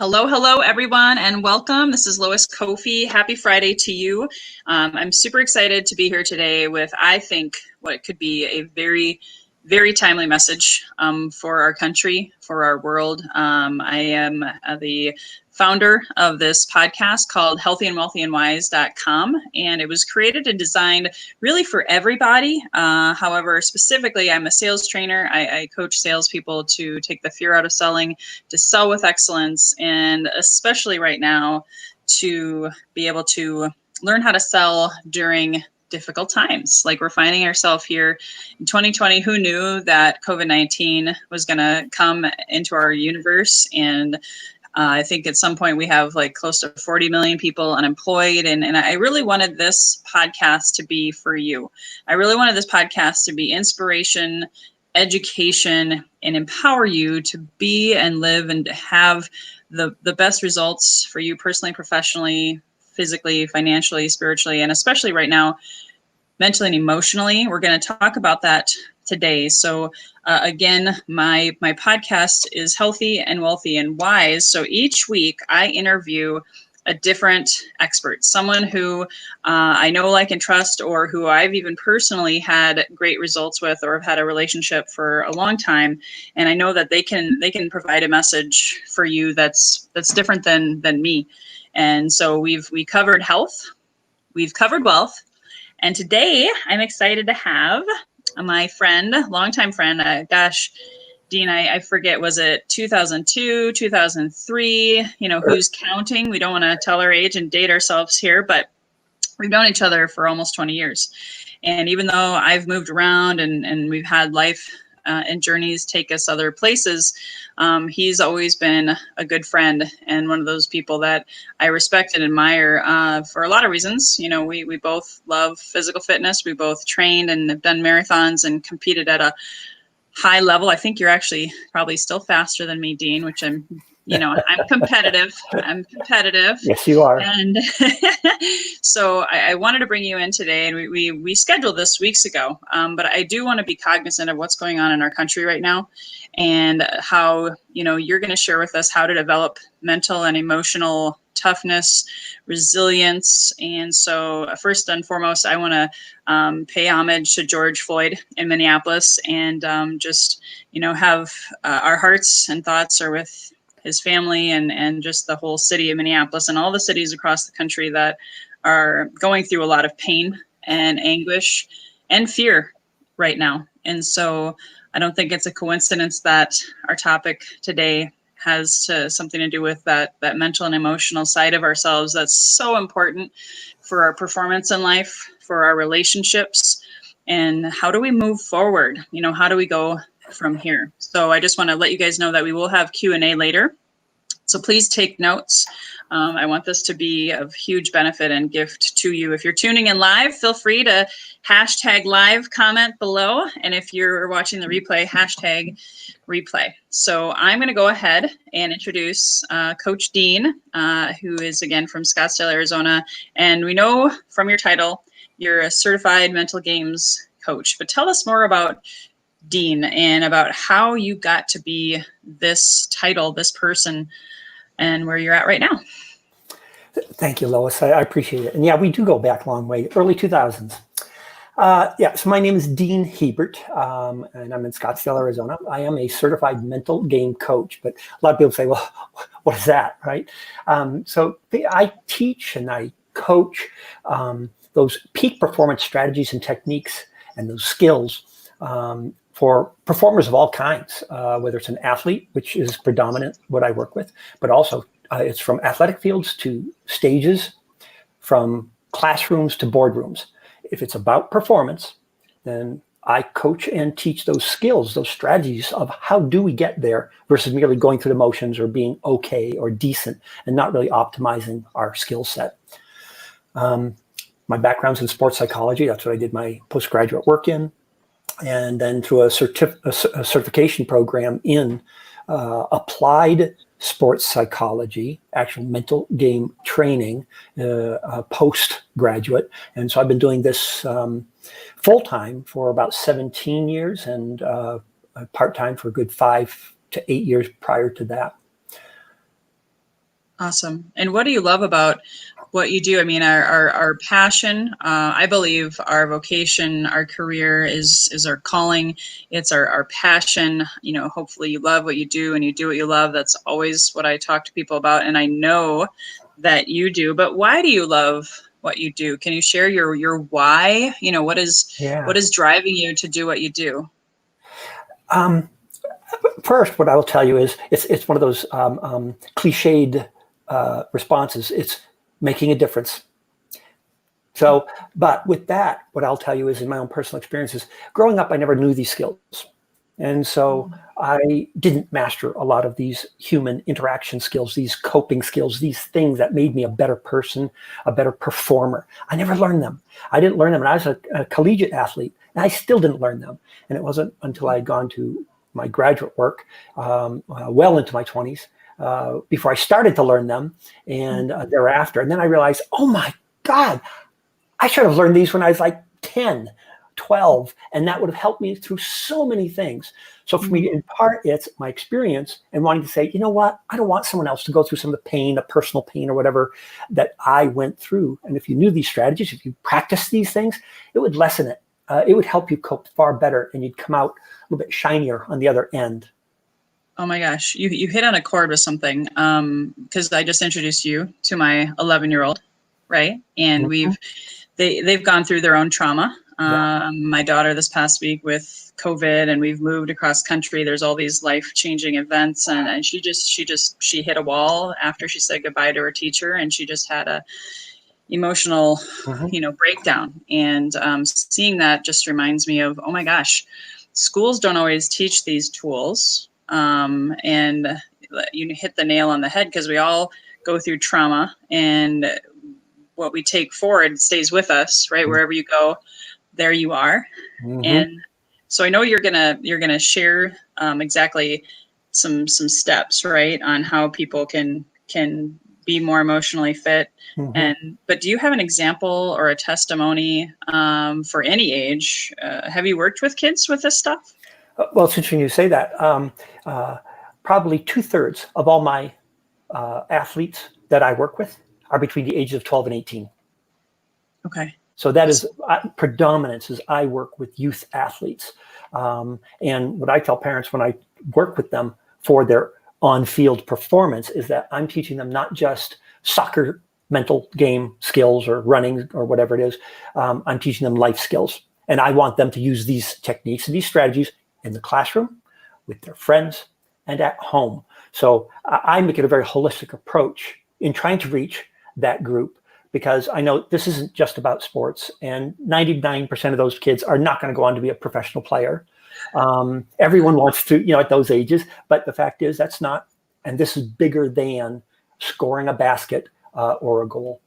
Hello, everyone, and welcome. This is Lois Kofi. Happy Friday to you. I'm super excited to be here today with, I think, what could be a very, very timely message for our country, for our world. I am the founder of this podcast called healthyandwealthyandwise.com, and it was created and designed really for everybody. However, specifically, I'm a sales trainer. I coach salespeople to take the fear out of selling, to sell with excellence, and especially right now, to be able to learn how to sell during difficult times. Like we're finding ourselves here in 2020. Who knew that COVID-19 was going to come into our universe? And I think at some point we have like close to 40 million people unemployed. And I really wanted this podcast to be for you. I really wanted this podcast to be inspiration, education, and empower you to be and live and have the best results for you personally, professionally, physically, financially, spiritually, and especially right now, mentally and emotionally. We're going to talk about that today. So again, my podcast is Healthy and Wealthy and Wise. So each week I interview a different expert, someone who I know, like, and trust, or who I've even personally had great results with, or have had a relationship for a long time. And I know that they can provide a message for you that's different than me. And so we covered health, we've covered wealth, and today I'm excited to have my friend, longtime friend, Dean, I forget, was it 2002, 2003? Who's counting? We don't want to tell our age and date ourselves here, but we've known each other for almost 20 years. And even though I've moved around and we've had life and journeys take us other places, he's always been a good friend and one of those people that I respect and admire for a lot of reasons. We both love physical fitness. We both trained and have done marathons and competed at a high level. I think you're actually probably still faster than me, Dean, which I'm competitive. Yes, you are. And so I wanted to bring you in today, and we scheduled this weeks ago, but I do want to be cognizant of what's going on in our country right now, and how, you're going to share with us how to develop mental and emotional toughness, resilience. And so first and foremost, I want to pay homage to George Floyd in Minneapolis, and just, have our hearts and thoughts are with his family and just the whole city of Minneapolis and all the cities across the country that are going through a lot of pain and anguish and fear right now. And so I don't think it's a coincidence that our topic today has something to do with that mental and emotional side of ourselves that's so important for our performance in life, for our relationships, and how do we move forward? How do we go from here? So I just want to let you guys know that we will have Q&A later. So please take notes. I want this to be of huge benefit and gift to you. If you're tuning in live, feel free to hashtag live comment below. And if you're watching the replay, hashtag replay. So I'm going to go ahead and introduce Coach Dean, who is, again, from Scottsdale, Arizona. And we know from your title, you're a certified mental games coach. But tell us more about Dean and about how you got to be this title, this person, and where you're at right now. Thank you, Lois. I appreciate it. And yeah, we do go back a long way, early 2000s. So my name is Dean Hebert, and I'm in Scottsdale, Arizona. I am a certified mental game coach, but a lot of people say, well, what is that, right? So I teach and I coach those peak performance strategies and techniques and those skills for performers of all kinds, whether it's an athlete, which is predominant what I work with, but also it's from athletic fields to stages, from classrooms to boardrooms. If it's about performance, then I coach and teach those skills, those strategies of how do we get there versus merely going through the motions or being okay or decent and not really optimizing our skill set. My background's in sports psychology. That's what I did my postgraduate work in. And then through a certification program in applied sports psychology, actual mental game training, postgraduate. And so I've been doing this full-time for about 17 years and part-time for a good 5 to 8 years prior to that. Awesome. And what do you love about what you do? I mean, our passion, I believe our vocation, our career is our calling. It's our passion. You know, hopefully you love what you do and you do what you love. That's always what I talk to people about. And I know that you do, but why do you love what you do? Can you share your why? You know, what Yeah. is driving you to do what you do? First, what I will tell you is it's one of those cliched responses. It's making a difference. So, but with that, what I'll tell you is in my own personal experiences, growing up, I never knew these skills. And so I didn't master a lot of these human interaction skills, these coping skills, these things that made me a better person, a better performer. I never learned them. I didn't learn them. And I was a collegiate athlete, and I still didn't learn them. And it wasn't until I had gone to my graduate work, well into my 20s, before I started to learn them, and thereafter. And then I realized, oh my God, I should have learned these when I was like 10, 12, and that would have helped me through so many things. So for me, in part, it's my experience and wanting to say, you know what, I don't want someone else to go through some of the pain, the personal pain or whatever that I went through. And if you knew these strategies, if you practice these things, it would lessen it. It would help you cope far better, and you'd come out a little bit shinier on the other end. Oh my gosh, you hit on a chord with something, because I just introduced you to my 11-year-old, right? And they've gone through their own trauma. My daughter this past week with COVID, and we've moved across country. There's all these life-changing events, and she hit a wall after she said goodbye to her teacher, and she just had a emotional, breakdown. And seeing that just reminds me of, oh my gosh, schools don't always teach these tools. And you hit the nail on the head, because we all go through trauma, and what we take forward stays with us, right? Wherever you go, there you are. And so I know you're gonna share exactly some steps, right, on how people can be more emotionally fit. But do you have an example or a testimony for any age? Have you worked with kids with this stuff? Well, it's interesting you say that. Probably 2/3 of all my athletes that I work with are between the ages of 12 and 18. Okay. So that is predominance is I work with youth athletes. And what I tell parents when I work with them for their on-field performance is that I'm teaching them not just soccer mental game skills or running or whatever it is. I'm teaching them life skills. And I want them to use these techniques and these strategies in the classroom, with their friends, and at home. So I make it a very holistic approach in trying to reach that group, because I know this isn't just about sports, and 99% of those kids are not going to go on to be a professional player. Everyone wants to, at those ages, but the fact is that's not, and this is bigger than scoring a basket or a goal.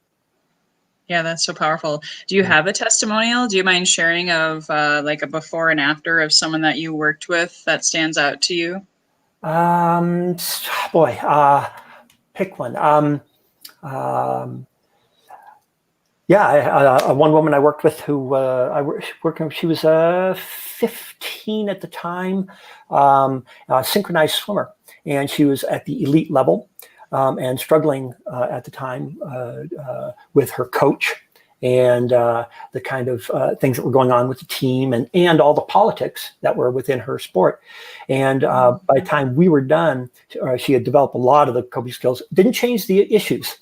Yeah, that's so powerful. Do you have a testimonial? Do you mind sharing of like a before and after of someone that you worked with that stands out to you? Pick one. One woman I worked with who she was 15 at the time, a synchronized swimmer, and she was at the elite level and struggling at the time with her coach and the kind of things that were going on with the team and all the politics that were within her sport. And by the time we were done, she had developed a lot of the coping skills. Didn't change the issues.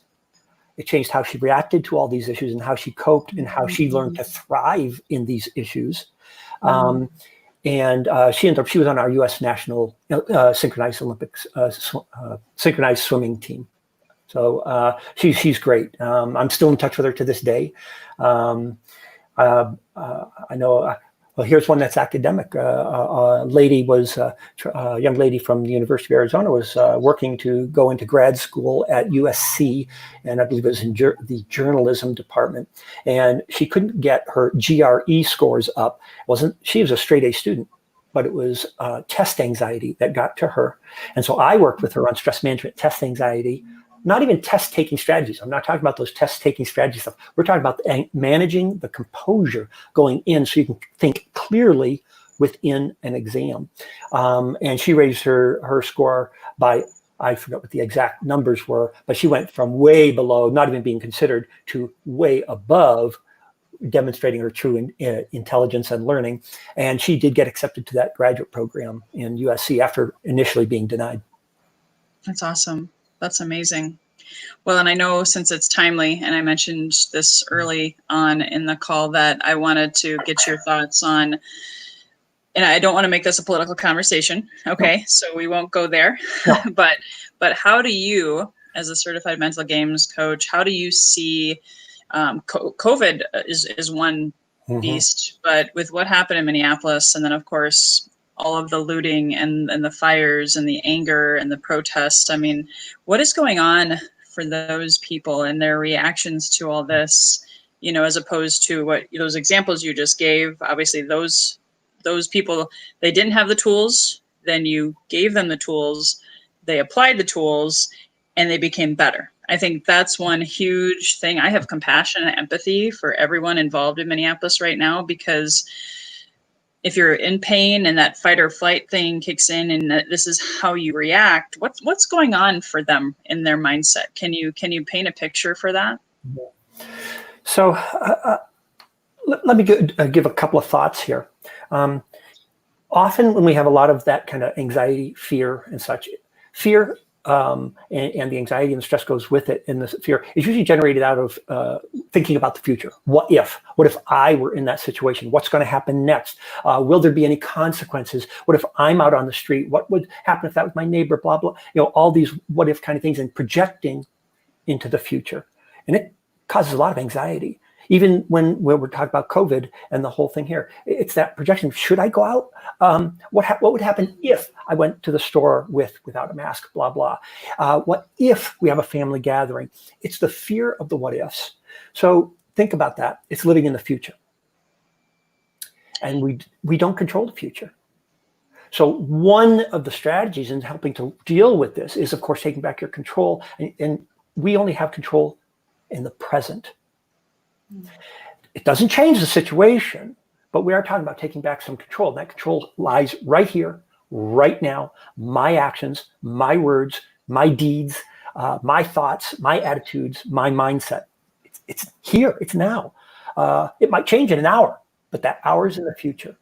It changed how she reacted to all these issues and how she coped and how she learned to thrive in these issues. And she was on our U.S. national synchronized Olympics synchronized swimming team. So she's great. I'm still in touch with her to this day. I know. Well, here's one that's academic. A young lady from the University of Arizona was working to go into grad school at USC, and I believe it was in the journalism department. And she couldn't get her GRE scores up. She was a straight A student, but it was test anxiety that got to her. And so I worked with her on stress management, test anxiety. Not even test-taking strategies. I'm not talking about those test-taking strategy stuff. We're talking about managing the composure going in so you can think clearly within an exam. And she raised her score by I forget what the exact numbers were, but she went from way below, not even being considered, to way above, demonstrating her true intelligence and learning. And she did get accepted to that graduate program in USC after initially being denied. That's awesome. That's amazing. Well, and I know since it's timely, and I mentioned this early on in the call, that I wanted to get your thoughts on, and I don't want to make this a political conversation. Okay, so we won't go there. No. but how do you, as a certified mental games coach, how do you see COVID is one beast, but with what happened in Minneapolis, and then of course all of the looting and the fires and the anger and the protest, I mean, what is going on for those people and their reactions to all this, you know, as opposed to what those examples you just gave? Obviously those people, they didn't have the tools, then you gave them the tools, they applied the tools, and they became better. I think that's one huge thing. I have compassion and empathy for everyone involved in Minneapolis right now, because if you're in pain and that fight or flight thing kicks in and this is how you react, what's going on for them in their mindset? Can you paint a picture for that? So let me give a couple of thoughts here. Often when we have a lot of that kind of anxiety, fear and such, fear and the anxiety and the stress goes with it, and the fear is usually generated out of thinking about the future. What if I were in that situation? What's going to happen next? Will there be any consequences? What if I'm out on the street? What would happen if that was my neighbor? Blah, blah. You know, all these what if kind of things, and projecting into the future. And it causes a lot of anxiety. Even when we're talking about COVID and the whole thing here, it's that projection. Should I go out? What would happen if I went to the store without a mask? Blah, blah. What if we have a family gathering? It's the fear of the what ifs. So think about that. It's living in the future. And we don't control the future. So one of the strategies in helping to deal with this is, of course, taking back your control. And we only have control in the present. It doesn't change the situation, but we are talking about taking back some control. And that control lies right here, right now. My actions, my words, my deeds, my thoughts, my attitudes, my mindset. It's here, it's now. It might change in an hour, but that hour is in the future.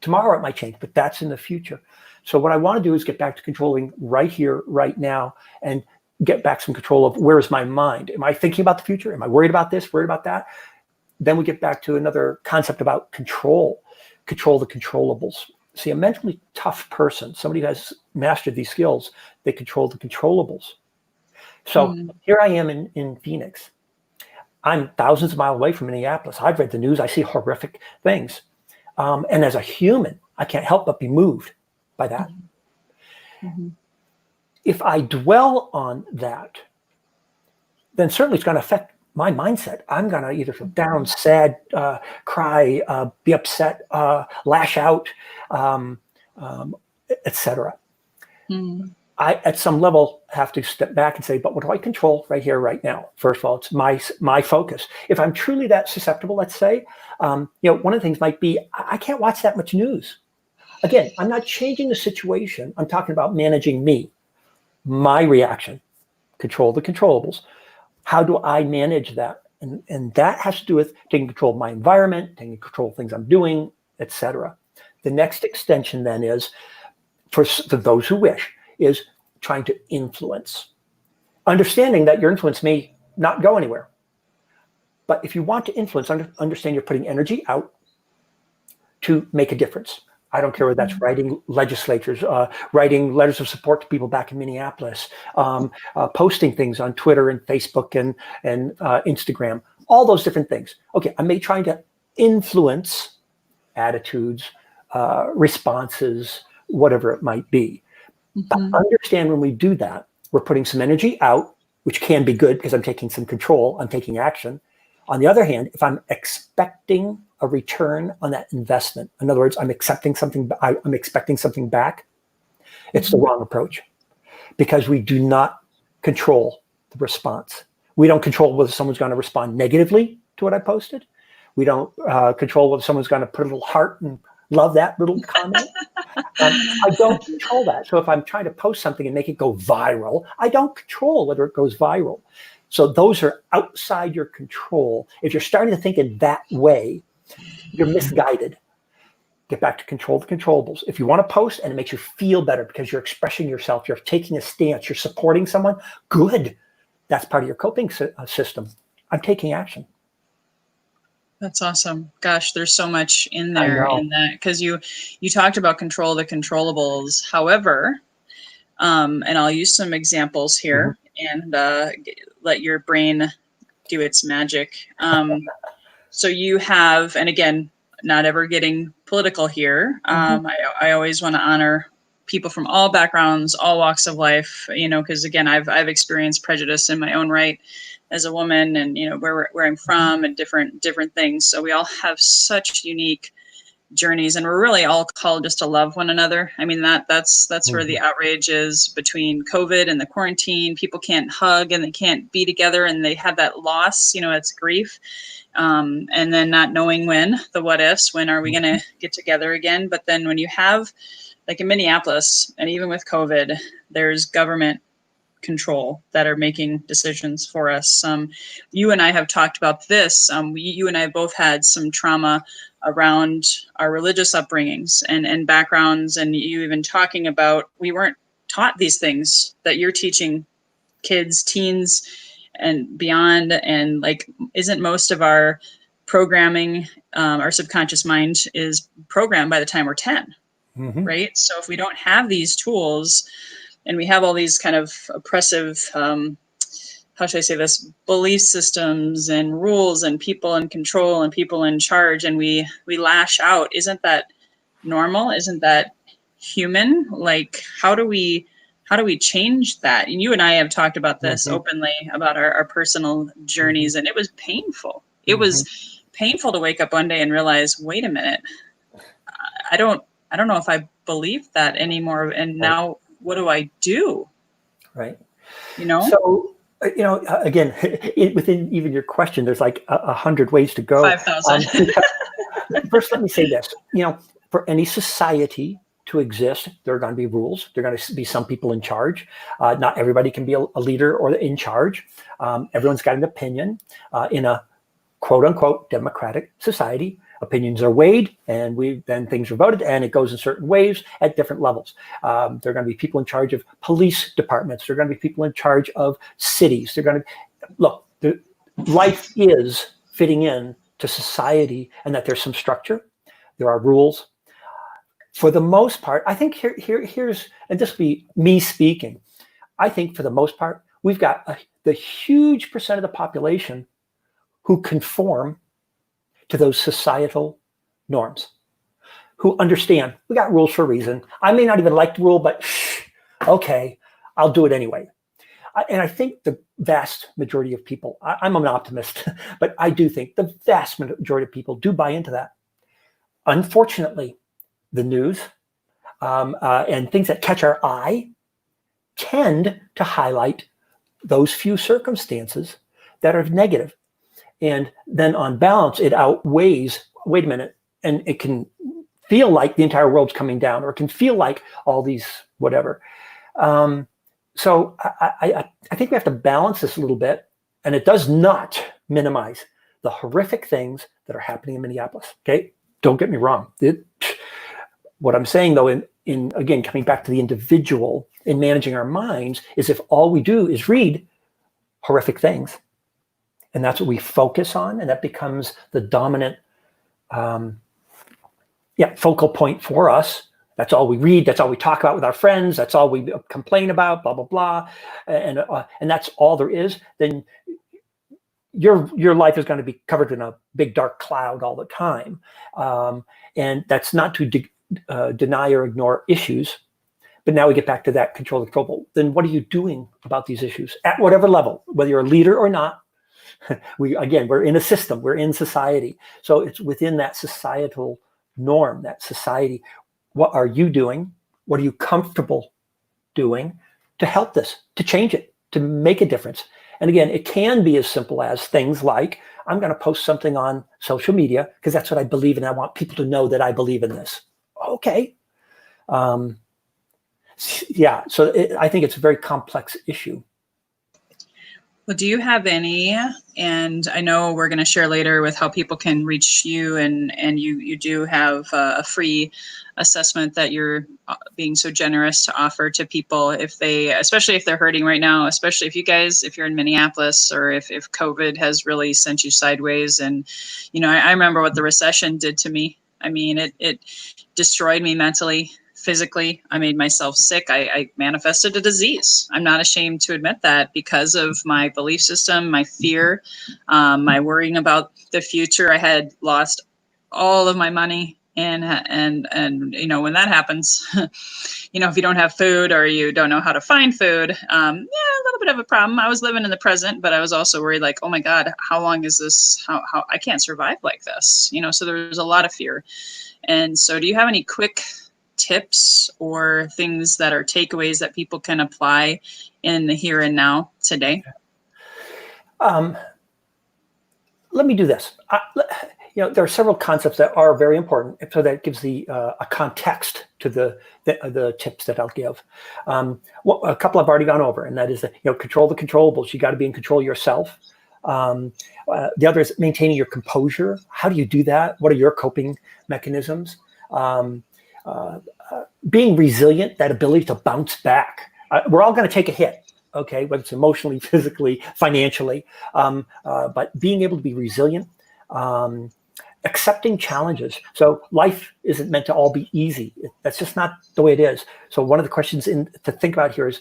Tomorrow it might change, but that's in the future. So what I want to do is get back to controlling right here, right now, and get back some control of where is my mind. Am I thinking about the future? Am I worried about this, worried about that? Then we get back to another concept about control the controllables. See, a mentally tough person, somebody who has mastered these skills, they control the controllables. So here I am in Phoenix. I'm thousands of miles away from Minneapolis. I've read the news. I see horrific things. And as a human, I can't help but be moved by that. If I dwell on that, then certainly it's going to affect my mindset. I'm going to either feel down, sad, cry, be upset, lash out, etc. I, at some level, have to step back and say, but what do I control right here, right now? First of all, it's my focus. If I'm truly that susceptible, let's say, one of the things might be, I can't watch that much news. Again, I'm not changing the situation. I'm talking about managing me. My reaction, control the controllables. How do I manage that? And that has to do with taking control of my environment, taking control of things I'm doing, etc. The next extension then is, for those who wish, is trying to influence. Understanding that your influence may not go anywhere. But if you want to influence, understand you're putting energy out to make a difference. I don't care whether that's writing legislatures, writing letters of support to people back in Minneapolis, posting things on Twitter and Facebook and Instagram, all those different things. Okay, I may try to influence attitudes, responses, whatever it might be. But understand when we do that, we're putting some energy out, which can be good because I'm taking some control, I'm taking action. On the other hand, if I'm expecting a return on that investment, in other words, I'm expecting something back, it's the wrong approach, because we do not control the response. We don't control whether someone's going to respond negatively to what I posted. We don't control whether someone's going to put a little heart and Love that little comment. I don't control that. So if I'm trying to post something and make it go viral, I don't control whether it goes viral. So those are outside your control. If you're starting to think in that way, you're misguided. Get back to control the controllables. If you want to post and it makes you feel better because you're expressing yourself, you're taking a stance, you're supporting someone, good. That's part of your coping system. I'm taking action. That's awesome. Gosh, there's so much in there in that, because you talked about control the controllables. However, and I'll use some examples here and let your brain do its magic. So you have, and again, not ever getting political here. I always want to honor people from all backgrounds, all walks of life, you know, because again, I've experienced prejudice in my own right as a woman, and you know where I'm from, and different things. So we all have such unique journeys, and we're really all called just to love one another. I mean, that's where the outrage is between COVID and the quarantine. People can't hug and they can't be together, and they have that loss, you know, it's grief. And then not knowing when are we going to get together again? But then when you have, like in Minneapolis, and even with COVID, there's government control that are making decisions for us. You and I have talked about this. You and I both had some trauma around our religious upbringings and backgrounds. And you even talking about, we weren't taught these things that you're teaching kids, teens, and beyond. And like, isn't most of our programming, our subconscious mind is programmed by the time we're 10, right? So if we don't have these tools, and we have all these kind of oppressive, how should I say this, belief systems and rules and people in control and people in charge, and we lash out, isn't that normal? Isn't that human? Like, how do we change that? And you and I have talked about this openly, about our personal journeys, and it was painful. It was painful to wake up one day and realize, wait a minute, I don't know if I believe that anymore. And now what do I do? Right. You know? So, you know, again, within even your question, there's like 100 ways to go. 5,000. First, let me say this, you know, for any society to exist, there are going to be rules. There are going to be some people in charge. Not everybody can be a leader or in charge. Everyone's got an opinion. In a quote unquote democratic society, opinions are weighed, and then things are voted, and it goes in certain ways at different levels. There are going to be people in charge of police departments. There are going to be people in charge of cities. They're going to look. Life is fitting in to society, and that there's some structure. There are rules. For the most part, I think here's, and this will be me speaking, I think for the most part, we've got the huge percent of the population who conform to those societal norms, who understand we got rules for a reason. I may not even like the rule, but okay, I'll do it anyway. And I think the vast majority of people, I'm an optimist, but I do think the vast majority of people do buy into that. Unfortunately, the news and things that catch our eye tend to highlight those few circumstances that are negative. And then on balance, it outweighs, wait a minute, and it can feel like the entire world's coming down, or it can feel like all these whatever. So I think we have to balance this a little bit, and it does not minimize the horrific things that are happening in Minneapolis. Okay, don't get me wrong. What I'm saying though, in again coming back to the individual in managing our minds, is if all we do is read horrific things, and that's what we focus on, and that becomes the dominant focal point for us. That's all we read. That's all we talk about with our friends. That's all we complain about, blah, blah, blah. And that's all there is. Then your life is going to be covered in a big dark cloud all the time. And that's not to deny or ignore issues. But now we get back to that control the controllable. Then what are you doing about these issues at whatever level, whether you're a leader or not? We're in a system. We're in society. So it's within that societal norm, that society. What are you doing? What are you comfortable doing to help this, to change it, to make a difference? And again, it can be as simple as things like, I'm going to post something on social media because that's what I believe in. I want people to know that I believe in this. Okay. Yeah. So I think it's a very complex issue. Well, do you have any, and I know we're going to share later with how people can reach you, and you do have a free assessment that you're being so generous to offer to people if they, especially if they're hurting right now, especially if you're in Minneapolis, or if COVID has really sent you sideways. And, I remember what the recession did to me. I mean, it destroyed me mentally. Physically, I made myself sick. I manifested a disease. I'm not ashamed to admit that, because of my belief system, my fear, my worrying about the future. I had lost all of my money, and when that happens, if you don't have food or you don't know how to find food, a little bit of a problem. I was living in the present, but I was also worried, like, oh my God, how long is this? How I can't survive like this, So there's a lot of fear. And so, do you have any quick tips or things that are takeaways that people can apply in the here and now today? Let me do this. There are several concepts that are very important, so that gives a context to the tips that I'll give. A couple I've already gone over, and that is control the controllables. You got to be in control of yourself. The other is maintaining your composure. How do you do that? What are your coping mechanisms? Being resilient, that ability to bounce back. We're all going to take a hit, okay, whether it's emotionally, physically, financially, but being able to be resilient, accepting challenges. So life isn't meant to all be easy. That's just not the way it is. So one of the questions to think about here is,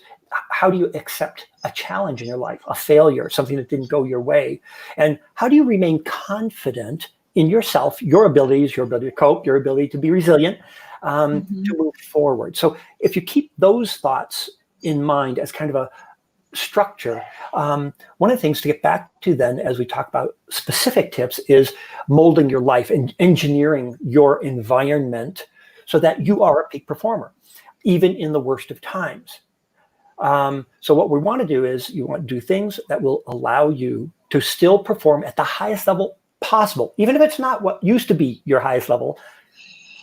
how do you accept a challenge in your life, a failure, something that didn't go your way? And how do you remain confident in yourself, your abilities, your ability to cope, your ability to be resilient, to move forward? So if you keep those thoughts in mind as kind of a structure, one of the things to get back to then, as we talk about specific tips, is molding your life and engineering your environment so that you are a peak performer, even in the worst of times. So what we want to do is you want to do things that will allow you to still perform at the highest level possible, even if it's not what used to be your highest level.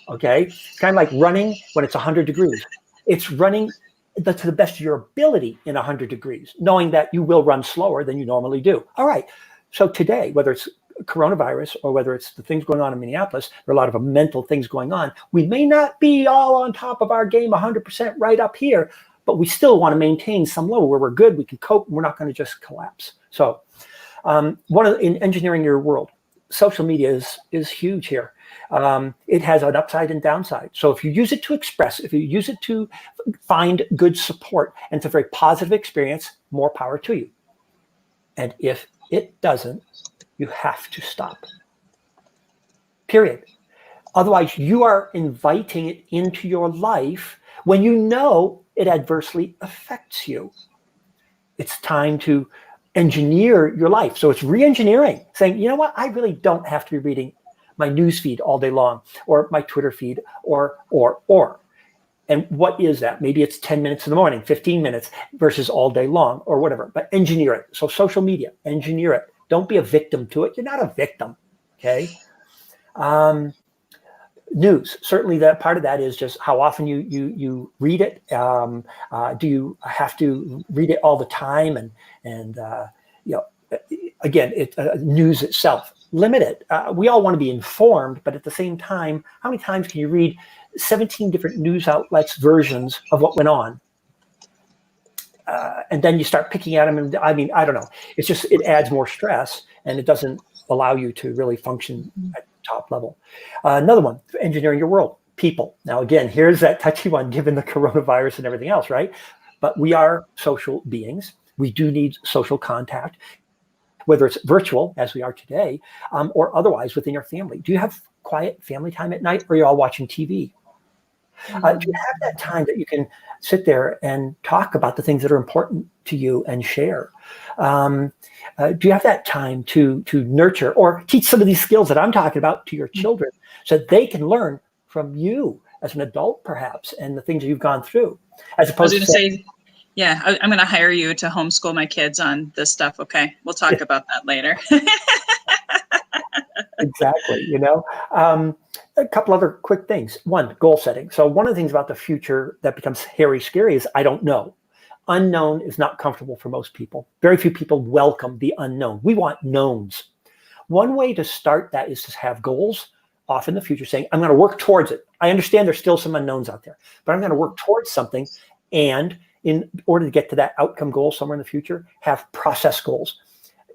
Okay, it's kind of like running when it's 100 degrees. It's running to the best of your ability in 100 degrees, knowing that you will run slower than you normally do. All right. So today, whether it's coronavirus or whether it's the things going on in Minneapolis, there are a lot of mental things going on. We may not be all on top of our game 100% right up here, but we still want to maintain some level where we're good, we can cope, and we're not going to just collapse. So in engineering your world, social media is huge here. It has an upside and downside. So if you use it to express, if you use it to find good support, and it's a very positive experience, more power to you. And if it doesn't, you have to stop. Period. Otherwise, you are inviting it into your life when you know it adversely affects you. It's time to engineer your life. So it's re-engineering, saying, you know what, I really don't have to be reading my news feed all day long, or my Twitter feed, or. And what is that? Maybe it's 10 minutes in the morning, 15 minutes versus all day long, or whatever, but engineer it. So social media, engineer it. Don't be a victim to it. You're not a victim, okay? News, certainly that part of that is just how often you read it. Do you have to read it all the time? And again, news itself, limit it. We all want to be informed, but at the same time, how many times can you read 17 different news outlets' versions of what went on? And then you start picking at them, and I mean, I don't know. It's just, it adds more stress, and it doesn't allow you to really function at the top level. Another one, engineering your world, people. Now, again, here's that touchy one, given the coronavirus and everything else, right? But we are social beings. We do need social contact, whether it's virtual, as we are today, or otherwise within your family. Do you have quiet family time at night, or are you all watching TV? Do you have that time that you can sit there and talk about the things that are important to you and share? Do you have that time to nurture or teach some of these skills that I'm talking about to your children, so that they can learn from you as an adult, perhaps, and the things that you've gone through, as opposed to Yeah, I'm going to hire you to homeschool my kids on this stuff. Okay, we'll talk about that later. Exactly. A couple other quick things. One, goal setting. So one of the things about the future that becomes hairy, scary is I don't know. Unknown is not comfortable for most people. Very few people welcome the unknown. We want knowns. One way to start that is to have goals off in the future saying, I'm going to work towards it. I understand there's still some unknowns out there, but I'm going to work towards something. And in order to get to that outcome goal somewhere in the future, have process goals.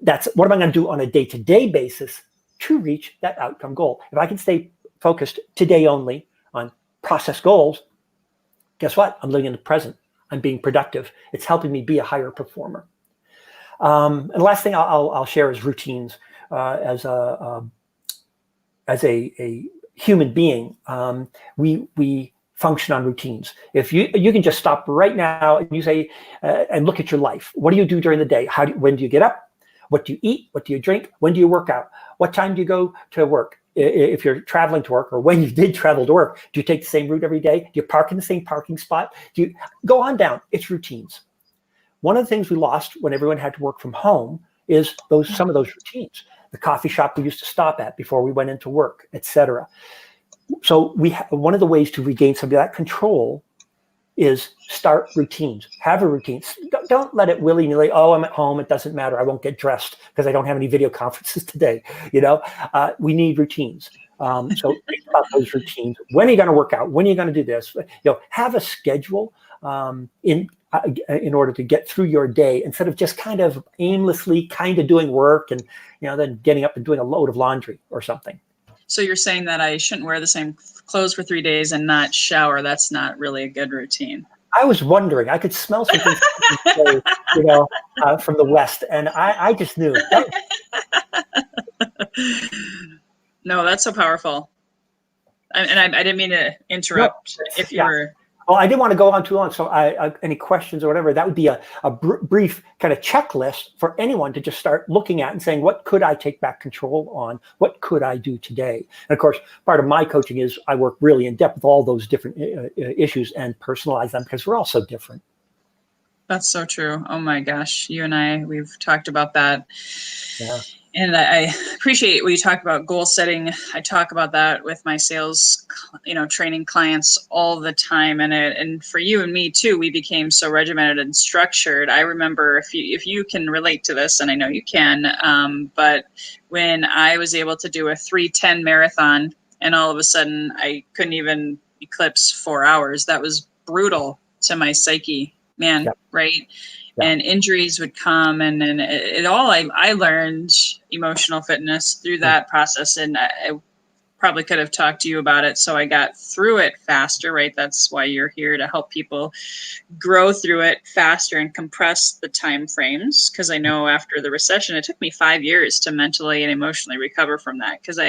That's what am I going to do on a day-to-day basis to reach that outcome goal. If I can stay focused today only on process goals, guess what? I'm living in the present. I'm being productive. It's helping me be a higher performer. And the last thing I'll share is routines. As a human being, we function on routines. If you can just stop right now and you say and look at your life. What do you do during the day? When do you get up? What do you eat? What do you drink? When do you work out? What time do you go to work? If you're traveling to work, or when you did travel to work, do you take the same route every day? Do you park in the same parking spot? Do you go on down? It's routines. One of the things we lost when everyone had to work from home is some of those routines. The coffee shop we used to stop at before we went into work, etc. So one of the ways to regain some of that control is start routines. Have a routine. Don't let it willy-nilly, oh, I'm at home, it doesn't matter, I won't get dressed because I don't have any video conferences today. We need routines. So think about those routines. When are you going to work out? When are you going to do this? Have a schedule in order to get through your day instead of just kind of aimlessly kind of doing work and then getting up and doing a load of laundry or something. So you're saying that I shouldn't wear the same clothes for 3 days and not shower. That's not really a good routine. I was wondering. I could smell something, from the west, and I just knew. No, that's so powerful. And I didn't mean to interrupt. If you were. Well, I didn't want to go on too long. So any questions or whatever, that would be a brief kind of checklist for anyone to just start looking at and saying, what could I take back control on? What could I do today? And of course, part of my coaching is I work really in depth with all those different issues and personalize them because we're all so different. That's so true. Oh my gosh. You and I, we've talked about that. Yeah. And I appreciate when you talk about goal setting. I talk about that with my sales, training clients all the time. And for you and me too, we became so regimented and structured. I remember if you can relate to this, and I know you can, but when I was able to do a 3:10 marathon and all of a sudden I couldn't even eclipse 4 hours, that was brutal to my psyche, man. Yep. Right. Yeah. And injuries would come, and it all. I learned emotional fitness through that process, and I probably could have talked to you about it, so I got through it faster. Right, that's why you're here, to help people grow through it faster and compress the time frames. Because I know after the recession, it took me 5 years to mentally and emotionally recover from that. Because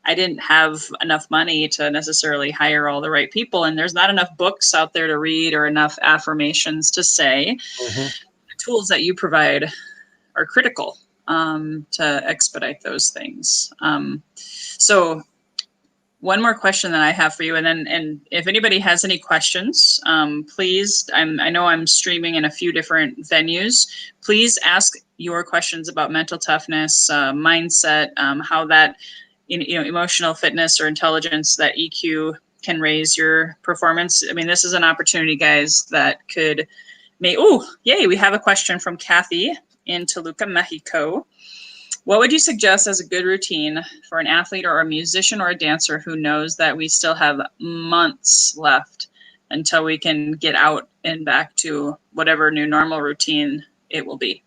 I didn't have enough money to necessarily hire all the right people. And there's not enough books out there to read or enough affirmations to say. Mm-hmm. The tools that you provide are critical to expedite those things. So one more question that I have for you. And if anybody has any questions, please, I know I'm streaming in a few different venues. Please ask your questions about mental toughness, mindset, how that, emotional fitness or intelligence, that EQ can raise your performance. I mean, this is an opportunity, guys, that could yay. We have a question from Kathy in Toluca, Mexico. What would you suggest as a good routine for an athlete or a musician or a dancer who knows that we still have months left until we can get out and back to whatever new normal routine it will be?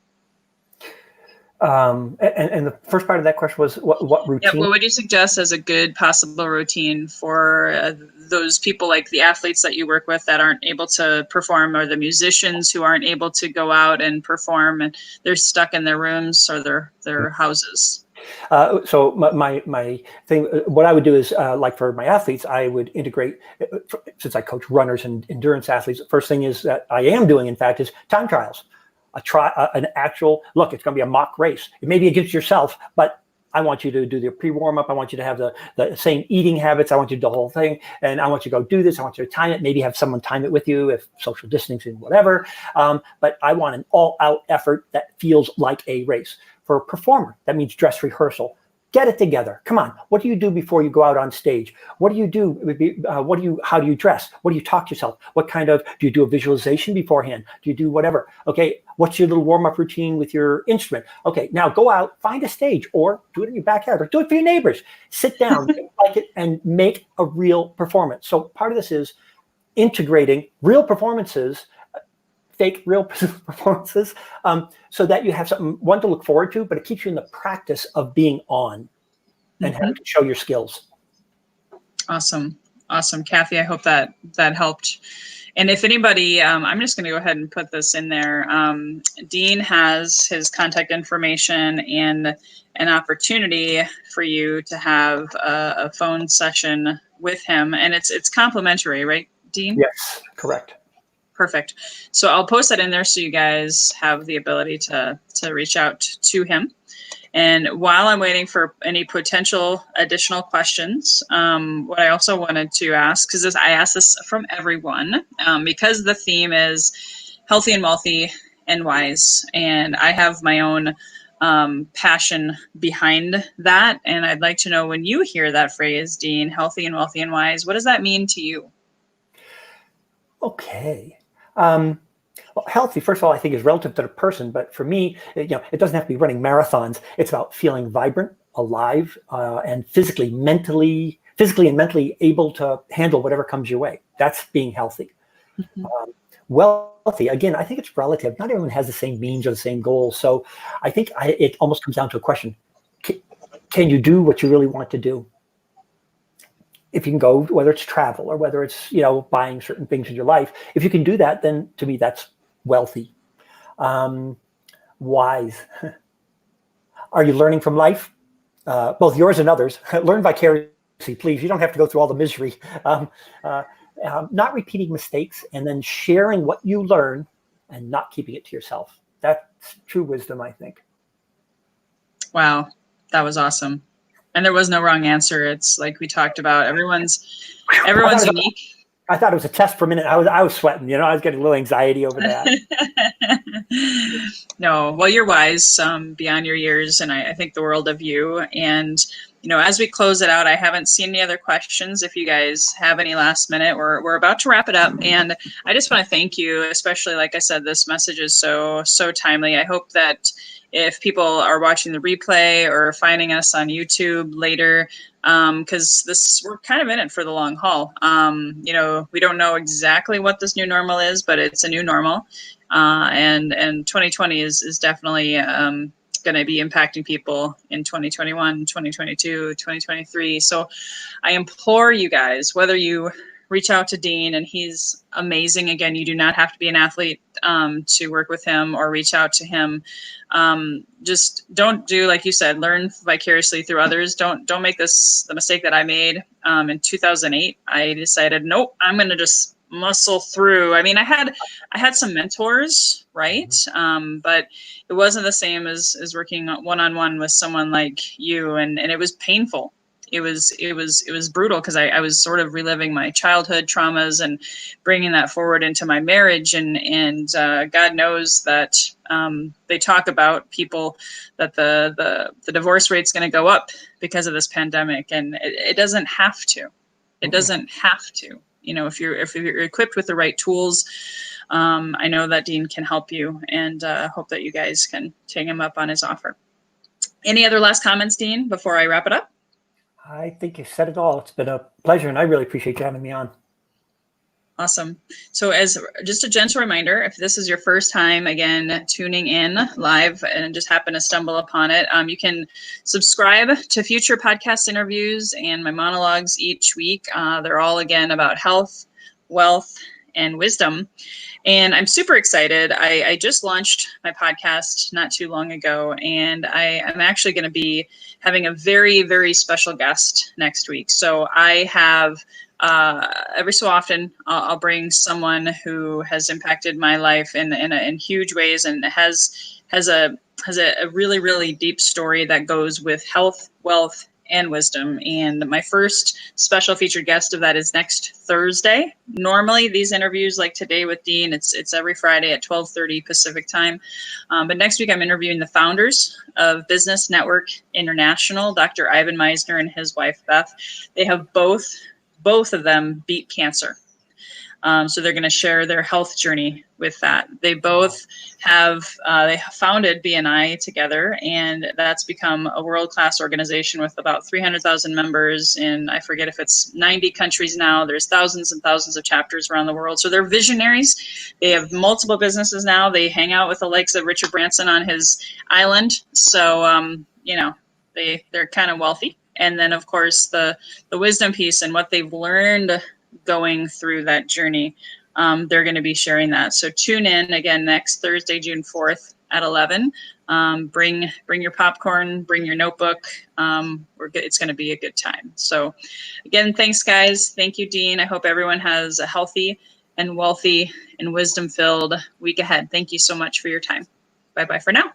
And the first part of that question was what routine? Yeah, what would you suggest as a good possible routine for those people, like the athletes that you work with that aren't able to perform, or the musicians who aren't able to go out and perform and they're stuck in their rooms or their houses? So my thing, what I would do is like for my athletes, I would integrate, since I coach runners and endurance athletes, the first thing is that I am doing, in fact, is time trials. An actual look. It's going to be a mock race. It may be against yourself, but I want you to do the pre-warm-up. I want you to have the same eating habits. I want you to do the whole thing. And I want you to go do this. I want you to time it, maybe have someone time it with you if social distancing, whatever. But I want an all-out effort that feels like a race. For a performer, that means dress rehearsal. Get it together. Come on. What do you do before you go out on stage? What do you do? How do you dress? What do you talk to yourself? Do you do a visualization beforehand? Do you do whatever? Okay. What's your little warm-up routine with your instrument? Okay. Now go out, find a stage, or do it in your backyard, or do it for your neighbors. Sit down, like it, and make a real performance. So part of this is integrating real performances, fake real performances, so that you have something, one, to look forward to, but it keeps you in the practice of being on and having to show your skills. Awesome. Kathy, I hope that helped. And if anybody, I'm just going to go ahead and put this in there. Dean has his contact information and an opportunity for you to have a phone session with him. And it's complimentary, right, Dean? Yes, correct. Perfect. So I'll post that in there so you guys have the ability to reach out to him. And while I'm waiting for any potential additional questions, what I also wanted to ask, because I ask this from everyone, because the theme is healthy and wealthy and wise, and I have my own passion behind that. And I'd like to know, when you hear that phrase, Dean, healthy and wealthy and wise, what does that mean to you? Okay. Well, healthy, first of all, I think is relative to the person, but for me, it doesn't have to be running marathons. It's about feeling vibrant, alive, and physically and mentally able to handle whatever comes your way. That's being healthy. Wealthy, again, I think it's relative. Not everyone has the same means or the same goals. So I think it almost comes down to a question. Can you do what you really want to do? If you can go, whether it's travel or whether it's, buying certain things in your life, if you can do that, then to me, that's wealthy. Wise. Are you learning from life? Both yours and others. Learn vicariously, please. You don't have to go through all the misery. Not repeating mistakes, and then sharing what you learn and not keeping it to yourself. That's true wisdom, I think. Wow, that was awesome. And there was no wrong answer. It's like we talked about. Everyone's unique. I thought it was a test for a minute. I was sweating. I was getting a little anxiety over that. No, well, you're wise beyond your years, and I think the world of you. And as we close it out, I haven't seen any other questions. If you guys have any last minute, we're about to wrap it up. And I just want to thank you, especially, like I said, this message is so timely. I hope that if people are watching the replay or finding us on YouTube later, because we're kind of in it for the long haul. We don't know exactly what this new normal is, but it's a new normal. And 2020 is definitely going to be impacting people in 2021, 2022, 2023. So I implore you guys, whether you reach out to Dean, and he's amazing. Again, you do not have to be an athlete to work with him or reach out to him. Just don't do, like you said, learn vicariously through others. Don't make the mistake that I made in 2008. I decided, nope, I'm going to just muscle through. I mean, I had some mentors, right? But it wasn't the same as working one-on-one with someone like you, and it was painful. It was brutal, because I was sort of reliving my childhood traumas and bringing that forward into my marriage. And God knows that they talk about people that the divorce rate's going to go up because of this pandemic, and it doesn't have to. It doesn't have to. If you're equipped with the right tools, I know that Dean can help you, and hope that you guys can take him up on his offer. Any other last comments, Dean, before I wrap it up? I think you said it all. It's been a pleasure, and I really appreciate you having me on. Awesome. So as just a gentle reminder, if this is your first time, again, tuning in live and just happen to stumble upon it, you can subscribe to future podcast interviews and my monologues each week. They're all, again, about health, wealth, and wisdom. And I'm super excited. I just launched my podcast not too long ago, and I'm actually going to be having a very, very special guest next week. So I have every so often I'll bring someone who has impacted my life in huge ways and has has a really, really deep story that goes with health, wealth, and wisdom. And my first special featured guest of that is next Thursday. Normally these interviews like today with Dean, it's every Friday at 12:30 Pacific time. But next week I'm interviewing the founders of Business Network International, Dr. Ivan Meisner and his wife, Beth. They have both of them beat cancer. So they're going to share their health journey with that. They both have, they founded BNI together, and that's become a world-class organization with about 300,000 members in, I forget if it's 90 countries now. There's thousands and thousands of chapters around the world. So they're visionaries. They have multiple businesses now. They hang out with the likes of Richard Branson on his island. So, you know, they're kind of wealthy. And then, of course, the wisdom piece and what they've learned going through that journey, they're going to be sharing that. So tune in again next Thursday, June 4th at 11. Bring your popcorn, bring your notebook. It's going to be a good time. So again, thanks guys. Thank you, Dean. I hope everyone has a healthy and wealthy and wisdom-filled week ahead. Thank you so much for your time. Bye-bye for now.